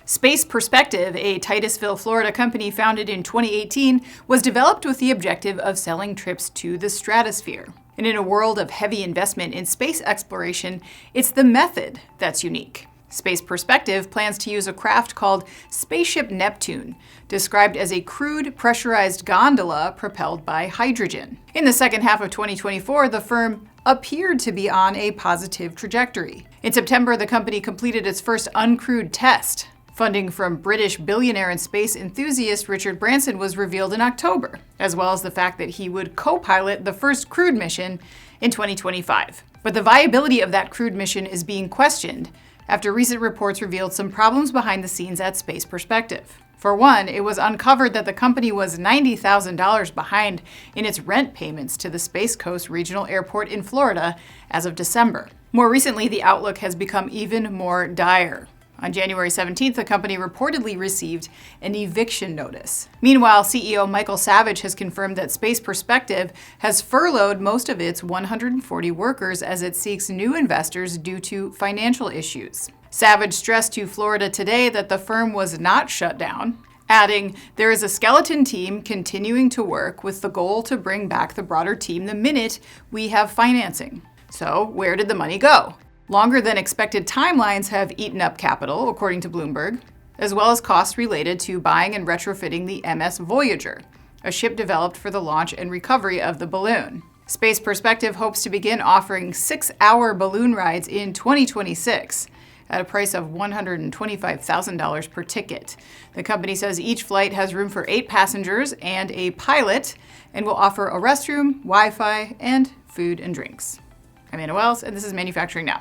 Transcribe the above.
Space Perspective, a Titusville, Florida company founded in 2018, was developed with the objective of selling trips to the stratosphere. And in a world of heavy investment in space exploration, it's the method that's unique. Space Perspective plans to use a craft called Spaceship Neptune, described as a crewed, pressurized gondola propelled by hydrogen. In the second half of 2024, the firm appeared to be on a positive trajectory. In September, the company completed its first uncrewed test. Funding from British billionaire and space enthusiast Richard Branson was revealed in October, as well as the fact that he would co-pilot the first crewed mission in 2025. But the viability of that crewed mission is being questioned after recent reports revealed some problems behind the scenes at Space Perspective. For one, it was uncovered that the company was $90,000 behind in its rent payments to the Space Coast Regional Airport in Florida as of December. More recently, the outlook has become even more dire. On January 17th, the company reportedly received an eviction notice. Meanwhile, CEO Michael Savage has confirmed that Space Perspective has furloughed most of its 140 workers as it seeks new investors due to financial issues. Savage stressed to Florida Today that the firm was not shut down, adding, "There is a skeleton team continuing to work with the goal to bring back the broader team the minute we have financing." So, where did the money go? Longer than expected timelines have eaten up capital, according to Bloomberg, as well as costs related to buying and retrofitting the MS Voyager, a ship developed for the launch and recovery of the balloon. Space Perspective hopes to begin offering 6-hour balloon rides in 2026 at a price of $125,000 per ticket. The company says each flight has room for 8 passengers and a pilot and will offer a restroom, Wi-Fi, and food and drinks. I'm Anna Wells, and this is Manufacturing Now.